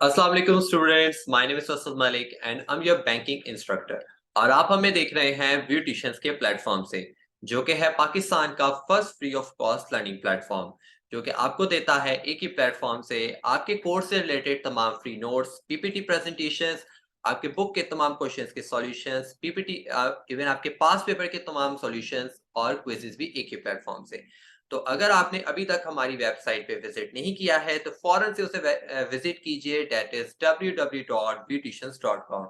अस्सलाम वालेकुम students, my name is Faisal Malik and I am your banking instructor. और आप हमें देख रहे हैं ब्यूटिशियंस के प्लेटफॉर्म से, जो कि है पाकिस्तान का first free of cost learning platform, जो कि आपको देता है एक ही प्लेटफॉर्म से आपके कोर्स से रिलेटेड तमाम फ्री नोट्स, पीपीटी प्रेजेंटेशंस, आपके बुक के तमाम क्वेश्चंस के सॉल्यूशंस, पीपीटी, इवन आपके पास पेपर के तमाम सॉल्यूशंस और क्विजेस भी एक ही प्लेटफॉर्म से। तो अगर आपने अभी तक हमारी वेबसाइट पे विजिट नहीं किया है तो फौरन से उसे विजिट कीजिए, डेट इज www.beauticians.com।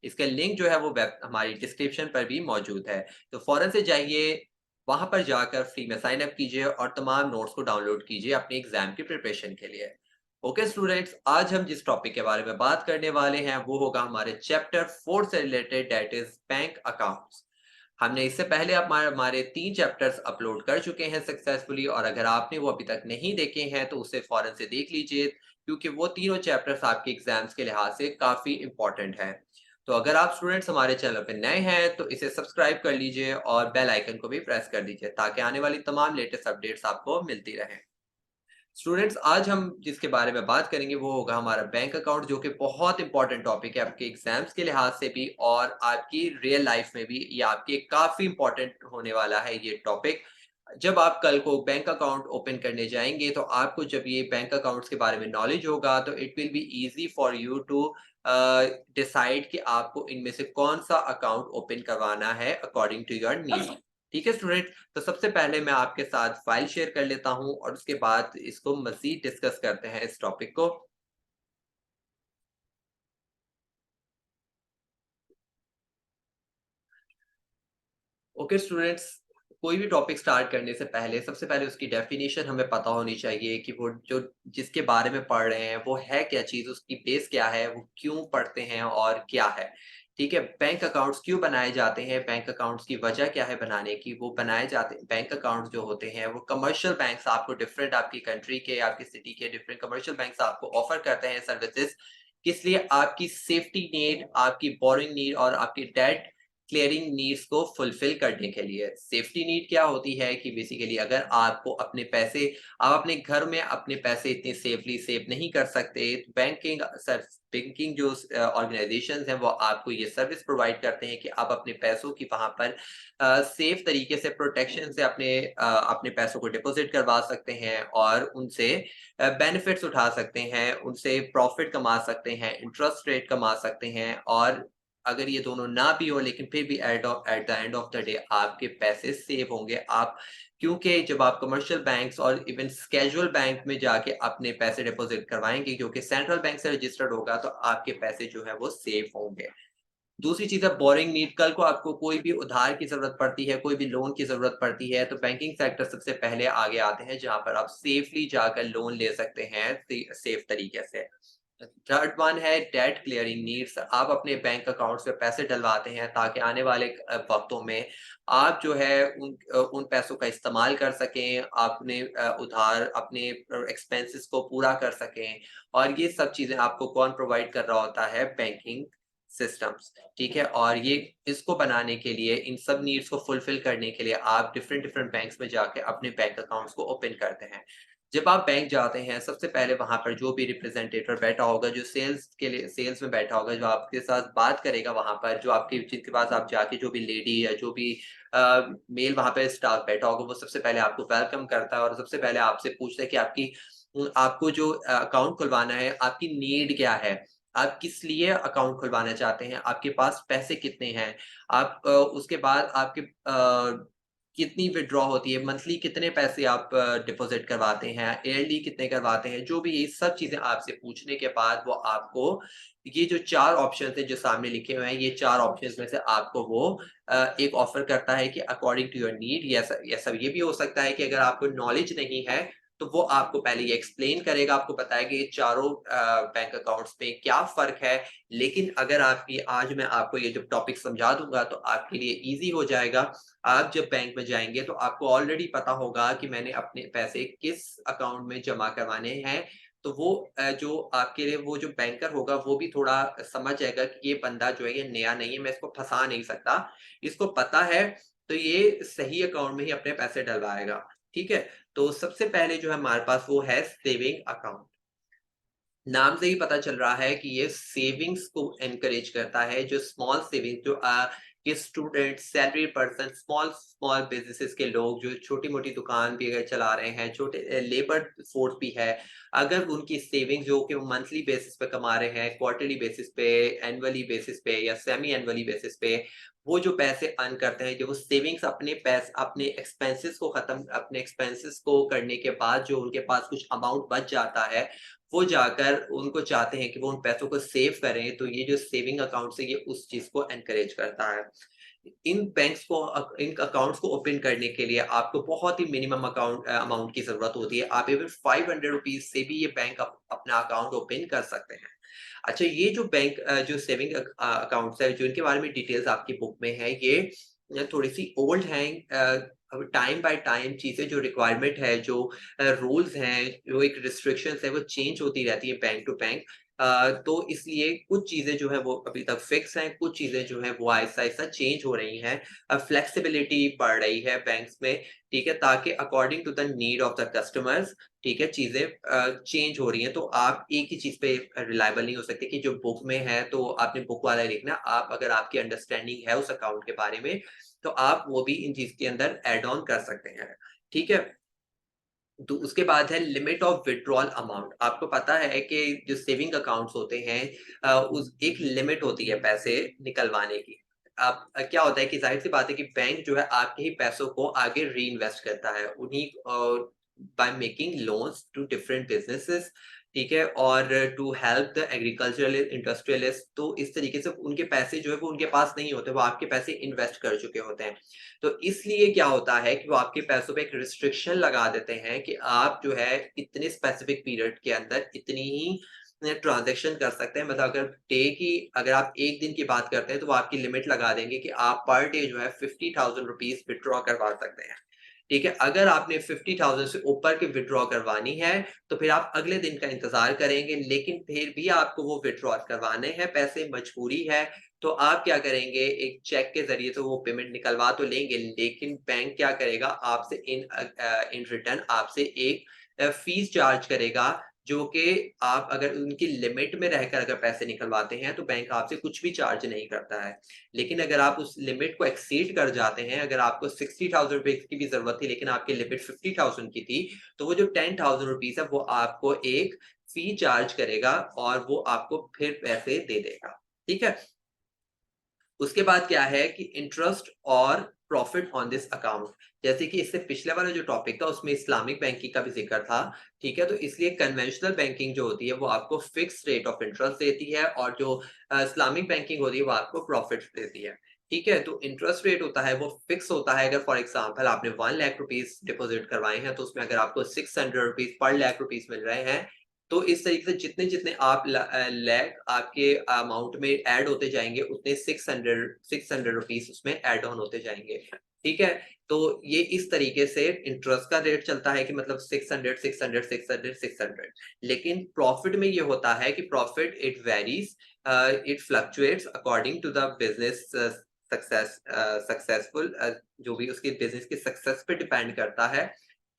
इसका लिंक जो है वो वेब हमारी डिस्क्रिप्शन पर भी मौजूद है। तो फौरन से जाइए, वहां पर जाकर फ्री में साइन अप कीजिए और तमाम नोट्स को डाउनलोड कीजिए अपने एग्जाम की प्रिपरेशन के लिए। ओके स्टूडेंट्स, आज हम जिस टॉपिक के बारे में बात करने वाले हैं वो होगा हमारे चैप्टर 4 से related, that is bank accounts. हमने इससे पहले हमारे हमारे 3 चैप्टर्स अपलोड कर चुके हैं सक्सेसफुली, और अगर आपने वो अभी तक नहीं देखे हैं तो उसे फ़ौरन से देख लीजिए, क्योंकि वो तीनों चैप्टर्स आपके एग्ज़ाम्स के लिहाज से काफ़ी इम्पोर्टेंट हैं। तो अगर आप स्टूडेंट्स हमारे चैनल पे नए हैं तो इसे सब्सक्राइब कर लीजिए और बेल आइकन को भी प्रेस कर दीजिए, ताकि आने वाली तमाम लेटेस्ट अपडेट्स आपको मिलती रहें। स्टूडेंट्स, आज हम जिसके बारे में बात करेंगे वो होगा हमारा बैंक अकाउंट, जो कि बहुत इंपॉर्टेंट टॉपिक है आपके एग्जाम्स के लिहाज से भी और आपकी रियल लाइफ में भी। ये आपके काफी इंपॉर्टेंट होने वाला है ये टॉपिक। जब आप कल को बैंक अकाउंट ओपन करने जाएंगे तो आपको जब ये बैंक अकाउंट्स के बारे में नॉलेज होगा तो it will be easy for you to decide कि आपको इनमें से कौन सा अकाउंट ओपन करवाना है अकॉर्डिंग टू योर नीड। ठीक है स्टूडेंट, तो सबसे पहले मैं आपके साथ फाइल शेयर कर लेता हूं और उसके बाद इसको मजीद डिस्कस करते हैं इस टॉपिक को। ओके स्टूडेंट्स, कोई भी टॉपिक स्टार्ट करने से पहले सबसे पहले उसकी डेफिनेशन हमें पता होनी चाहिए कि वो जो जिसके बारे में पढ़ रहे हैं वो है क्या चीज़, उसकी बेस क्या है, वो क्यों पढ़ते हैं और क्या है। ठीक है, बैंक अकाउंट्स क्यों बनाए जाते हैं, बैंक अकाउंट्स की वजह क्या है बनाने की। वो बनाए जाते हैं बैंक अकाउंट्स जो होते हैं वो कमर्शियल बैंक्स आपको डिफरेंट, आपकी कंट्री के, आपकी सिटी के डिफरेंट कमर्शियल बैंक्स आपको ऑफर करते हैं सर्विसेज। किस लिए? आपकी सेफ्टी नीड, आपकी बोरिंग नीड और आपकी डेट क्लियरिंग नीड्स को फुलफिल करने के लिए। सेफ्टी नीड क्या होती है कि बेसिकली अगर आपको अपने पैसे, आप अपने घर में अपने पैसे इतने सेफली सेव नहीं कर सकते, तो बैंकिंग जो ऑर्गेनाइजेशंस हैं वो आपको ये सर्विस प्रोवाइड करते हैं कि आप अपने पैसों की वहां पर सेफ तरीके से, प्रोटेक्शन से अपने पैसों को डिपॉजिट करवा सकते हैं और उनसे बेनिफिट्स उठा सकते हैं, उनसे प्रॉफिट कमा सकते हैं, इंटरेस्ट रेट कमा सकते हैं। और अगर ये दोनों ना भी हो लेकिन फिर भी at the end of the day आपके पैसे सेव होंगे। आप, क्योंकि जब आप कमर्शियल बैंक्स और इवन कैजुअल बैंक में जाके अपने पैसे डिपॉजिट करवाएंगे, क्योंकि सेंट्रल बैंक से रजिस्टर्ड होगा, तो आपके पैसे जो है वो सेफ होंगे। दूसरी चीज़ है बोरिंग नीड। कल को आपको कोई भी उधार की ज़रूरत पड़ती है, कोई भी लोन की ज़रूरत पड़ती है, तो बैंकिंग सेक्टर सबसे पहले आगे आते हैं, जहाँ पर आप सेफली जाकर लोन ले सकते हैं सेफ तरीके से। थर्ड वन है डेट क्लियरिंग नीड्स। आप अपने बैंक अकाउंट्स में पैसे डलवाते हैं ताकि आने वाले वक़्तों में आप जो है उन पैसों का इस्तेमाल कर सकें, अपने उधार, अपने एक्सपेंसेस को पूरा कर सकें। और ये सब चीज़ें आपको कौन प्रोवाइड कर रहा होता है? Banking systems. ठीक है, और ये इसको बनाने के लिए, इन सब नीड्स को फुलफिल करने के लिए आप डिफरेंट डिफरेंट बैंक्स में जाके अपने बैंक अकाउंट्स को ओपन करते हैं। जब आप बैंक जाते हैं सबसे पहले वहां पर जो भी रिप्रेजेंटेटिव बैठा होगा, जो सेल्स के लिए सेल्स में बैठा होगा, जो आपके साथ बात करेगा वहां पर, जो आपके जिसके पास आप जाके, जो भी लेडी या जो भी मेल वहां पर स्टाफ बैठा होगा, वो सबसे पहले आपको वेलकम करता है और सबसे पहले आपसे पूछता है कि आपको जो अकाउंट खुलवाना है, आपकी नीड क्या है, आप किस लिए अकाउंट खुलवाना चाहते हैं, आपके पास पैसे कितने हैं, आप उसके बाद आपके कितनी विथड्रॉ होती है, मंथली कितने पैसे आप डिपॉजिट करवाते हैं, ईयरली कितने करवाते हैं। जो भी ये सब चीज़ें आपसे पूछने के बाद वो आपको ये जो 4 ऑप्शंस हैं जो सामने लिखे हुए हैं, ये 4 ऑप्शंस में से आपको वो एक ऑफ़र करता है कि अकॉर्डिंग टू योर नीड। या ये भी हो सकता है कि अगर आपको नॉलेज नहीं है तो वो आपको पहले ये एक्सप्लेन करेगा, आपको बताएगा ये चारों बैंक अकाउंट्स में क्या फ़र्क है। लेकिन अगर आपकी आज मैं आपको ये जो टॉपिक समझा दूँगा तो आपके लिए ईज़ी हो जाएगा। आप जब बैंक में जाएँगे तो आपको ऑलरेडी पता होगा कि मैंने अपने पैसे किस अकाउंट में जमा करवाने हैं। तो वो जो आपके लिए वो जो बैंकर होगा वो भी थोड़ा समझ जाएगा कि ये बंदा जो है ये नया नहीं है, मैं इसको फँसा नहीं सकता। इसको पता है तो ये सही अकाउंट में ही अपने पैसे डलवाएगा। ठीक है? तो सबसे पहले जो है हमारे पास वो है सेविंग अकाउंट। नाम से ही पता चल रहा है कि ये सेविंग्स को एनकरेज करता है, जो स्मॉल सेविंग जो ये student, salary person, small small businesses के लोग जो छोटी-मोटी दुकान भी अगर चला रहे हैं, छोटे लेबर फोर्स भी है, अगर उनकी सेविंग जो कि वो मंथली बेसिस पे कमा रहे हैं, क्वार्टरली बेसिस पे, एनुअली बेसिस पे या सेमी एनुअली बेसिस पे, वो जो पैसे अर्न करते हैं, जो वो सेविंग्स अपने एक्सपेंसेस को करने के बाद जो उनके पास कुछ अमाउंट बच जाता है, वो जाकर उनको चाहते हैं कि वो उन पैसों को सेव करें, तो ये जो सेविंग अकाउंट्स है, ये उस चीज़ को एनकरेज करता है। इन अकाउंट्स को ओपन करने के लिए आपको बहुत ही मिनिमम अमाउंट की ज़रूरत होती है। आप इवन ₹500 से भी ये बैंक अपना अकाउंट ओपन कर सकते हैं। अच्छा, ये जो जो सेविंग अकाउंट्स है, जो इनके बारे में डिटेल्स आपकी बुक में है, ये थोड़ी-सी ओल्ड हैं। अब टाइम बाय टाइम चीज़ें जो रिक्वायरमेंट है, जो रूल्स हैं, जो एक रिस्ट्रिक्शंस है, वो चेंज होती रहती है बैंक टू बैंक। तो इसलिए कुछ चीज़ें जो हैं वो अभी तक फिक्स हैं, कुछ चीज़ें जो हैं वो आहिस्ता-आहिस्ता चेंज हो रही हैं। फ्लेक्सिबिलिटी बढ़ रही है बैंक्स में, ठीक है? ताकि according to the need of the customers, ठीक है, चीज़ें चेंज हो रही हैं। तो आप एक ही चीज़ पे रिलायबल नहीं हो सकते कि जो बुक में है तो आपने बुक वाला ही लिखना। आप अगर आपकी अंडरस्टैंडिंग है उस अकाउंट के बारे में, तो आप वो भी इन चीज़ के अंदर ऐड ऑन कर सकते हैं, ठीक है? तो उसके बाद है लिमिट ऑफ विथड्रॉल अमाउंट। आपको पता है कि जो सेविंग अकाउंट्स होते हैं, उस एक लिमिट होती है पैसे निकलवाने की। क्या होता है कि ज़ाहिर-सी बात है कि बैंक जो है आपके ही पैसों को आगे रीइन्वेस्ट करता है। By making loans to different businesses, ठीक है? और to help the agricultural industrialist, तो इस तरीके से उनके पैसे जो है वो उनके पास नहीं होते, वो आपके पैसे इन्वेस्ट कर चुके होते हैं। तो इसलिए क्या होता है कि वो आपके पैसों पे एक रिस्ट्रिक्शन लगा देते हैं कि आप जो है इतने स्पेसिफिक पीरियड के अंदर इतनी ही ट्रांज़ैक्शन कर सकते हैं। मतलब अगर आप 1 दिन की बात करते हैं, तो वो आपकी लिमिट लगा देंगे कि आप पर डे जो है ₹50,000 विथड्रॉ करवा सकते हैं। ठीक है? अगर आपने 50,000 से ऊपर की विथड्रॉ करवानी है, तो फिर आप अगले दिन का इंतज़ार करेंगे, लेकिन फिर भी आपको वो विथड्रॉ करवाने हैं, पैसे मजबूरी है, तो आप क्या करेंगे, एक चेक के ज़रिए से वो पेमेंट निकलवा तो लेंगे, लेकिन बैंक क्या करेगा, इन रिटर्न आपसे एक फीस चार्ज करेगा, जो कि आप अगर उनकी लिमिट में रहकर अगर पैसे निकलवाते हैं, तो बैंक आपसे कुछ भी चार्ज नहीं करता है। लेकिन अगर आप उस लिमिट को एक्सीड कर जाते हैं, अगर आपको ₹60,000 की भी ज़रूरत थी, लेकिन आपकी लिमिट 50,000 की थी, तो वो जो ₹10,000 है, वो आपको एक फी चार्ज करेगा और वो आपको फिर पैसे दे देगा। ठीक है? उसके बाद क्या है कि इंटरेस्ट और प्रॉफिट ऑन दिस अकाउंट। जैसे कि इससे पिछले वाला जो टॉपिक था उसमें इस्लामिक बैंकिंग का भी ज़िक्र था, ठीक है? तो इसलिए कन्वेंशनल बैंकिंग जो होती है वो आपको फिक्स्ड रेट ऑफ इंटरेस्ट देती है और जो इस्लामिक बैंकिंग होती है वो आपको प्रॉफिट देती है, ठीक है? तो इंटरेस्ट रेट होता है वो फिक्स होता है। अगर फॉर एग्ज़ाम्पल आपने 1 लाख रुपीज़ डिपॉज़िट करवाए हैं, तो उसमें अगर आपको ₹600 पर लाख रुपीज़ मिल रहे हैं, तो इस तरीके से जितने-जितने लैख आपके अमाउंट में ऐड होते जाएँगे, उतने 600 रुपीज़ उसमें ऐड ऑन होते जाएँगे, ठीक है? तो ये इस तरीके से इंटरेस्ट का रेट चलता है कि मतलब 600, 600, 600, 600। लेकिन प्रॉफिट में ये होता है कि profit it varies, it fluctuates according to the business successful, जो भी उसके बिज़नेस की सक्सेस पे डिपेंड करता है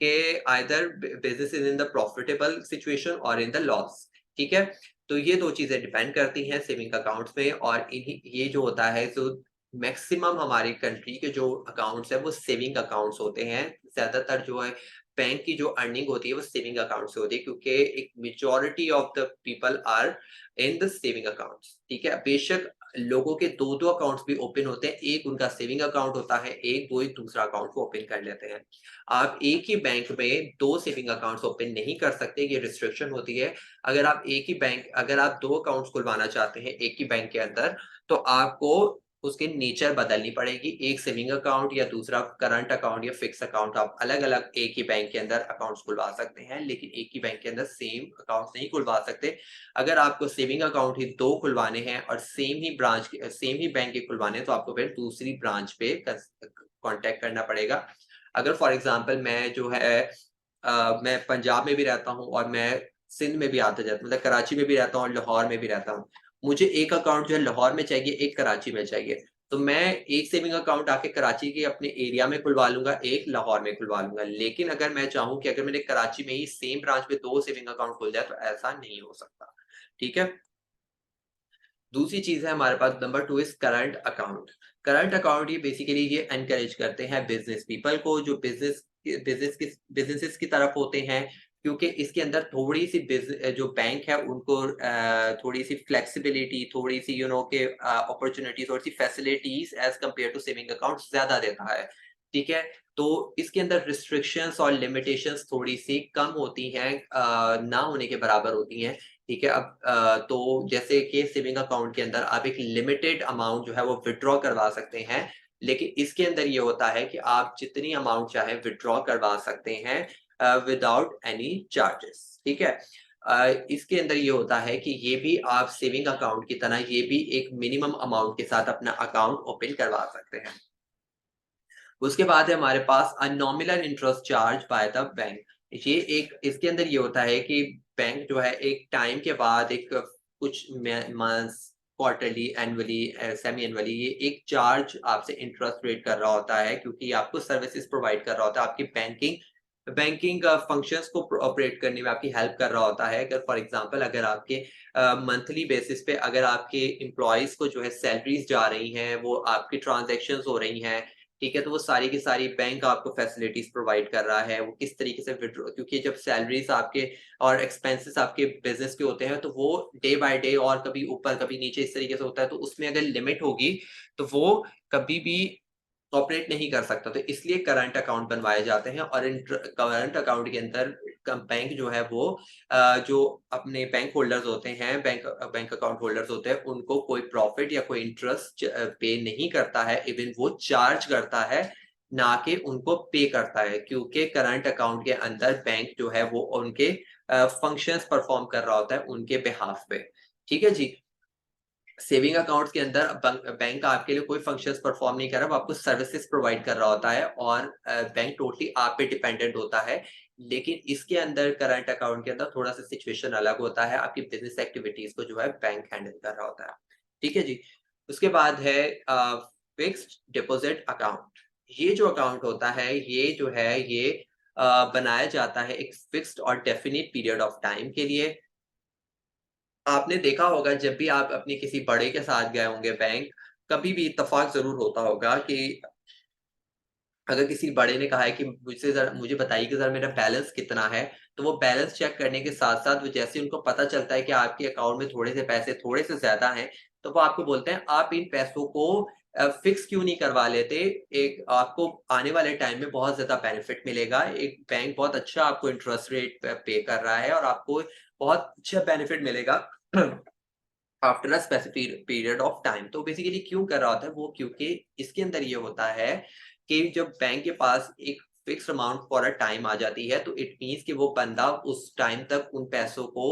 कि either business is in the profitable situation और इन द लॉस, ठीक है? तो ये 2 चीज़ें डिपेंड करती हैं सेविंग अकाउंट्स में, और इन्हीं ये जो होता है, जो मैक्सिमम हमारी कंट्री के जो अकाउंट्स हैं वो सेविंग अकाउंट्स होते हैं। ज़्यादातर जो है बैंक की जो अर्निंग होती है वो सेविंग अकाउंट से होती है, क्योंकि एक majority of the people are in the saving accounts, ठीक है? बेशक लोगों के 2-2 अकाउंट्स भी ओपन होते हैं, एक उनका सेविंग अकाउंट होता है, वो एक दूसरा अकाउंट को ओपन कर लेते हैं। आप एक ही बैंक में 2 सेविंग अकाउंट्स ओपन नहीं कर सकते, ये रिस्ट्रिक्शन होती है। अगर आप 2 अकाउंट्स खुलवाना चाहते हैं एक ही बैंक के अंदर, तो आपको उसकी नेचर बदलनी पड़ेगी। एक सेविंग अकाउंट या दूसरा करंट अकाउंट या फिक्स अकाउंट, आप अलग-अलग एक ही बैंक के अंदर अकाउंट्स खुलवा सकते हैं, लेकिन एक ही बैंक के अंदर सेम अकाउंट्स नहीं खुलवा सकते। अगर आपको सेविंग अकाउंट ही 2 खुलवाने हैं और सेम ही बैंक के खुलवाने हैं, तो आपको फिर दूसरी ब्रांच पे कॉन्टैक्ट करना पड़ेगा। अगर फॉर एग्ज़ाम्पल मैं पंजाब में भी रहता हूँ और मैं सिंध में भी आता-जाता, मतलब कराची में भी रहता हूँ और लाहौर में भी रहता हूँ। मुझे एक अकाउंट जो है लाहौर में चाहिए, एक कराची में चाहिए। तो मैं एक सेविंग अकाउंट आके कराची के अपने एरिया में खुलवा लूँगा, एक लाहौर में खुलवा लूँगा। लेकिन अगर मैं चाहूँ कि अगर मेरे कराची में ही सेम ब्रांच में 2 सेविंग अकाउंट खुल जाए, तो ऐसा नहीं हो सकता। ठीक है। दूसरी चीज़ है हमारे पास, number 2 is current account. Current account ये बेसिकली ये एनकरेज करते हैं बिज़नेस पीपल को, जो बिज़नेसेस की तरफ होते हैं, क्योंकि इसके अंदर थोड़ी-सी जो बैंक है उनको थोड़ी-सी फ्लेक्सिबिलिटी, थोड़ी-सी कि अपॉर्च्युनिटी, थोड़ी-सी facilities as compare to saving accounts ज़्यादा देता है, ठीक है? तो इसके अंदर रिस्ट्रिक्शंस और लिमिटेशंस थोड़ी-सी कम होती हैं, ना होने के बराबर होती हैं। ठीक है, अब तो जैसे कि सेविंग अकाउंट के अंदर आप एक लिमिटेड अमाउंट जो है वो विथड्रॉ करवा सकते हैं, लेकिन इसके अंदर ये होता है कि आप जितनी अमाउंट चाहे विथड्रॉ करवा सकते हैं विदाउट एनी चार्जेस, ठीक है। इसके अंदर ये होता है कि ये भी आप सेविंग अकाउंट की तरह ये भी एक मिनिमम अमाउंट के साथ अपना अकाउंट ओपन करवा सकते हैं। उसके बाद है हमारे पास a nominal interest charge by the bank. ये एक इसके अंदर ये होता है कि बैंक जो है एक टाइम के बाद एक कुछ months, quarterly, annually, semi annually ये एक चार्ज आपसे इंटरेस्ट रेट कर रहा होता है, क्योंकि ये आपको सर्विसेज प्रोवाइड कर रहा होता है, आपकी बैंकिंग बैंकिंग फंक्शंस को ऑपरेट करने में आपकी हेल्प कर रहा होता है। अगर फॉर एग्जांपल अगर आपके मंथली बेसिस पे अगर आपके एम्प्लॉइज को जो है सैलरीज जा रही हैं, वो आपकी ट्रांजैक्शंस हो रही हैं, ठीक है, तो वो सारी की सारी बैंक आपको फैसिलिटीज़ प्रोवाइड कर रहा है। वो किस तरीके से विथड्रॉ, क्योंकि जब सैलरीज़ आपके और एक्सपेंसेस आपके बिज़नेस के होते हैं, तो वो डे बाय डे और कभी ऊपर, कभी नीचे इस तरीके से होता है, तो उसमें अगर लिमिट होगी, तो वो कभी भी ऑपरेट नहीं कर सकता। तो इसलिए करंट अकाउंट बनवाए जाते हैं, और इन करंट अकाउंट के अंदर बैंक जो है वो जो अपने बैंक होल्डर्स होते हैं, बैंक अकाउंट होल्डर्स होते हैं, उनको कोई प्रॉफिट या कोई इंटरेस्ट पे नहीं करता है, इवन वो चार्ज करता है, ना कि उनको पे करता है, क्योंकि करंट अकाउंट के अंदर बैंक जो है वो उनके फंक्शंस परफॉर्म कर रहा होता है उनके बिहाफ पे। ठीक है जी। सेविंग अकाउंट्स के अंदर बैंक आपके लिए कोई फंक्शंस परफॉर्म नहीं कर रहा, वो आपको सर्विसेज प्रोवाइड कर रहा होता है, और बैंक टोटली आप पे डिपेंडेंट होता है। लेकिन इसके अंदर करंट अकाउंट के अंदर थोड़ा-सा सिचुएशन अलग होता है, आपकी बिज़नेस एक्टिविटीज़ को जो है बैंक हैंडल कर रहा होता है। ठीक है जी? उसके बाद है फिक्स्ड डिपॉज़िट अकाउंट। ये जो अकाउंट होता है, ये जो है ये बनाया जाता है एक फिक्स्ड और डेफिनिट पीरियड ऑफ टाइम के लिए। आपने देखा होगा जब भी आप अपने किसी बड़े के साथ गए होंगे बैंक, कभी भी इत्तेफ़ाक ज़रूर होता होगा कि अगर किसी बड़े ने कहा है कि मुझे बताइए कि ज़रा मेरा बैलेंस कितना है, तो वो बैलेंस चेक करने के साथ-साथ वो जैसे ही उनको पता चलता है कि आपके अकाउंट में थोड़े से पैसे थोड़े से ज़्यादा हैं, तो वो आपको बोलते हैं आप इन पैसों को फिक्स क्यों नहीं करवा लेते? एक आपको आने वाले टाइम में बहुत ज़्यादा बेनिफिट मिलेगा। एक बैंक बहुत अच्छा आपको इंटरेस्ट रेट पे कर रहा है, और आपको बहुत अच्छा बेनिफिट मिलेगा after a specific period of time. तो बेसिकली क्यों कर रहा होता है वो, क्योंकि इसके अंदर ये होता है कि जब बैंक के पास एक fixed amount for a time आ जाती है, तो इट मीन्स कि वो बंदा उस टाइम तक उन पैसों को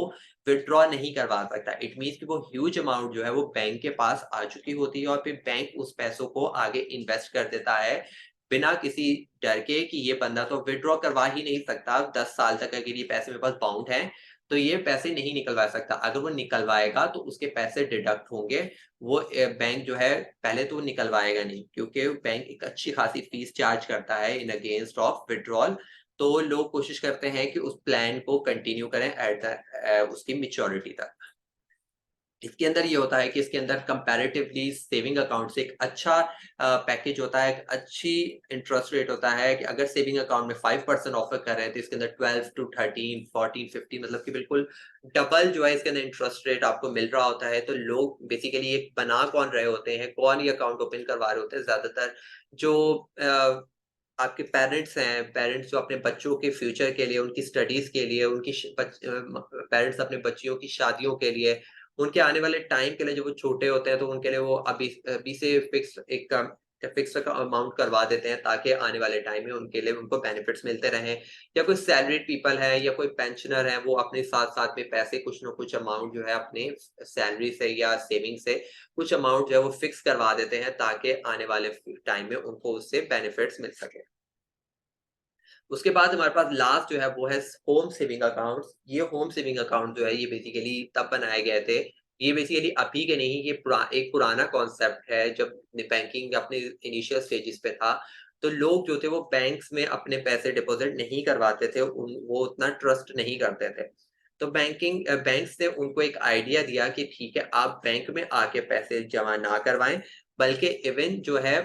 विथड्रॉ नहीं करवा सकता। इट मीन्स कि वो ह्यूज अमाउंट जो है वो बैंक के पास आ चुकी होती है, और फिर बैंक उस पैसों को आगे इन्वेस्ट कर देता है, बिना किसी डर के कि ये बंदा तो विथड्रॉ करवा ही नहीं सकता। 10 साल तक अगर ये पैसे मेरे पास बाउंड हैं, तो ये पैसे नहीं निकलवा सकता। अगर वो निकलवाएगा तो उसके पैसे डिडक्ट होंगे। वो बैंक जो है पहले तो वो निकलवाएगा नहीं, क्योंकि बैंक एक अच्छी खासी फीस चार्ज करता है इन अगेंस्ट ऑफ विथड्रॉल। तो लोग कोशिश करते हैं कि उस प्लान को कंटिन्यू करें एट द उसकी मैच्योरिटी तक। इसके अंदर ये होता है कि इसके अंदर कंपैरेटिवली सेविंग अकाउंट से एक अच्छा पैकेज होता है, एक अच्छी इंटरेस्ट रेट होता है, कि अगर सेविंग अकाउंट में 5% ऑफर कर रहे हैं, तो इसके अंदर 12 टू 13, 14, 15, मतलब कि बिल्कुल डबल जो है इसके अंदर इंटरेस्ट रेट आपको मिल रहा होता है। तो लोग बेसिकली ये बना कौन रहे होते हैं, कौन ये अकाउंट ओपन करवा रहे होते हैं, ज़्यादातर जो आपके पेरेंट्स हैं, पेरेंट्स जो अपने बच्चों के फ्यूचर के लिए, उनकी स्टडीज़ के लिए, उनकी पेरेंट्स अपने बच्चियों की शादियों के लिए, उनके आने वाले टाइम के लिए, जब वो छोटे होते हैं, तो उनके लिए वो अभी अभी से फिक्स अमाउंट करवा देते हैं, ताकि आने वाले टाइम में उनके लिए उनको बेनिफिट्स मिलते रहें। या कोई सैलरीड पीपल है, या कोई पेंशनर है, वो अपने साथ-साथ में पैसे कुछ न कुछ अमाउंट जो है अपने सैलरी से या सेविंग से कुछ अमाउंट जो है वो फिक्स करवा देते हैं, ताकि आने वाले टाइम में उनको उससे बेनिफिट्स मिल सके। उसके बाद हमारे पास लास्ट जो है वो है होम सेविंग अकाउंट्स। ये होम सेविंग अकाउंट जो है ये बेसिकली तब बनाए गए थे। ये बेसिकली अभी के नहीं, ये एक पुराना कॉन्सेप्ट है, जब बैंकिंग अपने इनिशियल स्टेजेस पे था। तो लोग जो थे वो बैंक्स में अपने पैसे डिपॉज़िट नहीं करवाते थे, वो उतना ट्रस्ट नहीं करते थे। तो बैंक्स ने उनको एक आइडिया दिया कि ठीक है, आप बैंक में आके पैसे जमा ना करवाएँ, बल्कि इवन जो है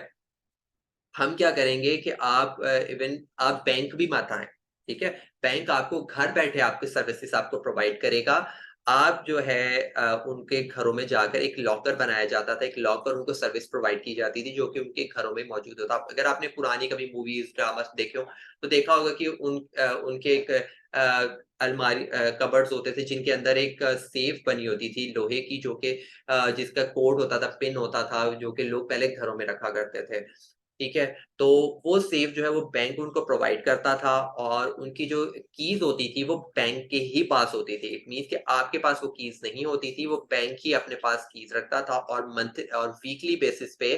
हम क्या करेंगे कि इवन आप बैंक भी मत आएँ, ठीक है? बैंक आपको घर बैठे आपके सर्विसेज़ आपको प्रोवाइड करेगा। आप जो है उनके घरों में जाकर एक लॉकर बनाया जाता था, एक लॉकर उनको सर्विस प्रोवाइड की जाती थी, जो कि उनके घरों में मौजूद होता। अगर आपने पुरानी कभी मूवीज़, ड्रामास देखे हो, तो देखा होगा कि उनके एक अलमारी कबर्ड्स होते थे, जिनके अंदर एक सेफ बनी होती थी लोहे की, जो कि जिसका कोड होता था, पिन होता था, जो कि लोग पहले घरों में रखा करते थे। ठीक है? तो वो सेफ जो है वो बैंक उनको प्रोवाइड करता था और उनकी जो कीज़ होती थी वो बैंक के ही पास होती थी। इट मीन्स कि आपके पास वो कीज़ नहीं होती थी, वो बैंक ही अपने पास कीज़ रखता था और मंथ और वीकली बेसिस पे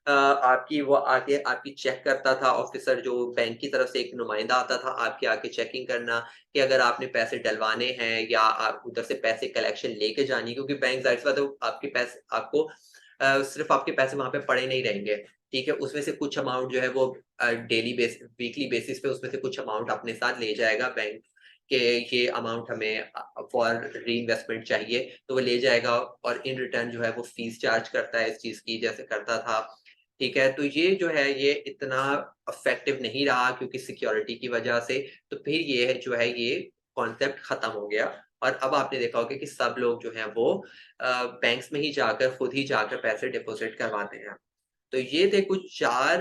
आपकी वो आके आपकी चेक करता था ऑफ़िसर, जो बैंक की तरफ से एक नुमाइंदा आता था, आपके आके चेकिंग करना कि अगर आपने पैसे डलवाने हैं या आप उधर से पैसे कलेक्शन लेके जानी है, क्योंकि बैंक ज़ाहिर-सी बात है आपके पैसे आपको सिर्फ़ आपके पैसे वहाँ पे पड़े नहीं रहेंगे। ठीक है? उसमें से कुछ अमाउंट जो है वो वीकली बेसिस पे उसमें से कुछ अमाउंट अपने साथ ले जाएगा बैंक, कि ये अमाउंट हमें फॉर रीइन्वेस्टमेंट चाहिए, तो वो ले जाएगा और इन रिटर्न जो है वो फीस चार्ज करता है इस चीज़ की, जैसे करता था। ठीक है? तो ये जो है ये इतना इफेक्टिव नहीं रहा क्योंकि सिक्योरिटी की वजह से, तो फिर ये है जो है ये कॉन्सेप्ट खत्म हो गया और अब आपने देखा होगा कि सब लोग जो हैं वो बैंक्स में ही जाकर खुद ही जाकर पैसे डिपॉज़िट करवाते हैं। तो ये थे कुछ 4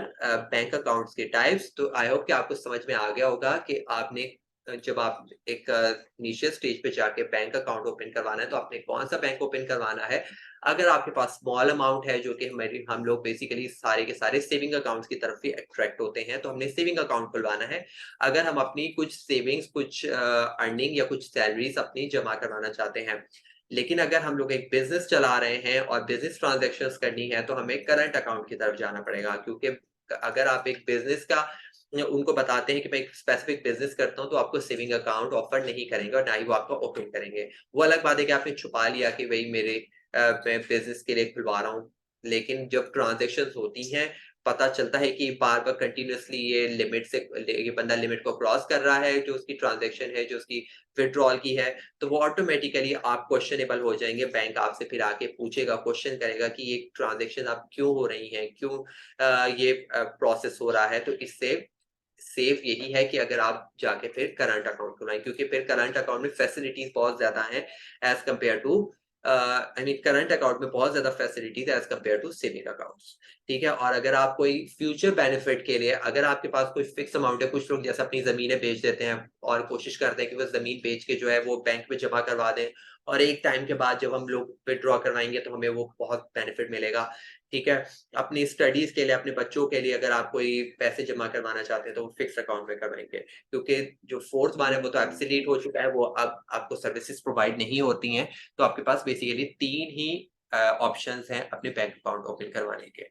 बैंक अकाउंट्स के टाइप्स। तो आई होप कि आपको समझ में आ गया होगा कि आपने जब आप एक इनिशियल स्टेज पे जाके बैंक अकाउंट ओपन करवाना है, तो आपने कौन-सा बैंक ओपन करवाना है। अगर आपके पास स्मॉल अमाउंट है, जो कि हमारी हम लोग बेसिकली सारे के सारे सेविंग अकाउंट्स की तरफ ही अट्रैक्ट होते हैं, तो हमने सेविंग अकाउंट खुलवाना है। अगर हम अपनी कुछ सेविंग्स, कुछ अर्निंग या कुछ सैलरीज़ अपनी जमा करवाना चाहते हैं, लेकिन अगर हम लोग एक बिज़नेस चला रहे हैं और बिज़नेस ट्रांज़ैक्शंस करनी है, तो हमें करंट अकाउंट की तरफ जाना पड़ेगा, क्योंकि अगर आप एक बिज़नेस का उनको बताते हैं कि मैं एक स्पेसिफ़िक बिज़नेस करता हूँ, तो आपको सेविंग अकाउंट ऑफ़र नहीं करेंगे और ना ही वो आपका ओपन करेंगे। वो अलग बात है कि आपने छुपा लिया कि भई मैं बिज़नेस के लिए खुलवा रहा हूँ, लेकिन जब ट्रांज़ैक्शंस होती हैं, पता चलता है कि बार-बार कंटीन्यूअसली ये बंदा लिमिट को क्रॉस कर रहा है, जो उसकी ट्रांज़ैक्शन है, जो उसकी विथड्रॉल की है, तो वो ऑटोमेटिकली आप क्वेश्चनेबल हो जाएँगे। बैंक आपसे फिर आके पूछेगा, क्वेश्चन करेगा कि ये ट्रांज़ैक्शन अब क्यों हो रही हैं? क्यों ये प्रोसेस हो रहा है? तो इससे सेफ यही है कि अगर आप जाके फिर करंट अकाउंट खुलवाएँ, क्योंकि फिर करंट अकाउंट में फैसिलिटीज़ बहुत ज़्यादा हैं as compare to I mean current account में बहुत ज़्यादा facilities as compare to saving accounts, ठीक है? और अगर आप कोई फ्यूचर बेनिफिट के लिए अगर आपके पास कोई फिक्स अमाउंट है, कुछ लोग जैसे अपनी ज़मीनें बेच देते हैं और कोशिश करते हैं कि वो ज़मीन बेच के जो है वो बैंक में जमा करवा दें और एक टाइम के बाद जब हम लोग विथड्रॉ करवाएँगे तो हमें वो बहुत बेनिफिट मिलेगा, ठीक है? अपनी स्टडीज़ के लिए, अपने बच्चों के लिए अगर आप कोई पैसे जमा करवाना चाहते हैं, तो वो फिक्स्ड अकाउंट में करवाएँगे। क्योंकि जो फोर्थ वन है, वो तो ऑब्सोलीट हो चुका है, वो अब आपको सर्विसेज़ प्रोवाइड नहीं होती हैं, तो आपके पास बेसिकली 3 ही ऑप्शंस हैं अपने बैंक अकाउंट ओपन करवाने के।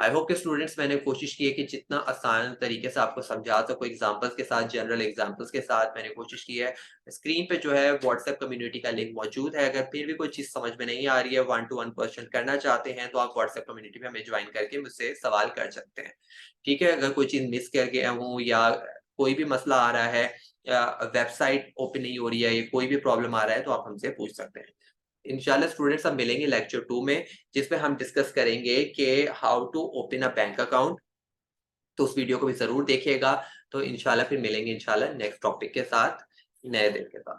आई होप कि स्टूडेंट्स मैंने कोशिश की है कि जितना आसान तरीके से आपको समझा सकूँ एग्ज़ाम्पल्स के साथ, जनरल एग्ज़ाम्पल्स के साथ मैंने कोशिश की है। स्क्रीन पे जो है व्हाट्सएप कम्युनिटी का लिंक मौजूद है, अगर फिर भी कोई चीज़ समझ में नहीं आ रही है, 1 टू 1 क्वेश्चन करना चाहते हैं, तो आप व्हाट्सएप कम्युनिटी में हमें जॉइन करके मुझसे सवाल कर सकते हैं। ठीक है? अगर कोई चीज़ मिस कर गया हूँ या कोई भी मसला आ रहा है या वेबसाइट ओपन नहीं हो रही है या कोई भी प्रॉब्लम आ रहा है, तो आप हमसे पूछ सकते हैं। इंशाल्लाह स्टूडेंट्स अब मिलेंगे लेक्चर 2 में, जिसमें हम डिस्कस करेंगे कि how to open a bank account. तो उस वीडियो को भी ज़रूर देखिएगा। तो इंशाल्लाह फिर मिलेंगे इंशाल्लाह नेक्स्ट टॉपिक के साथ, नए दिन के साथ।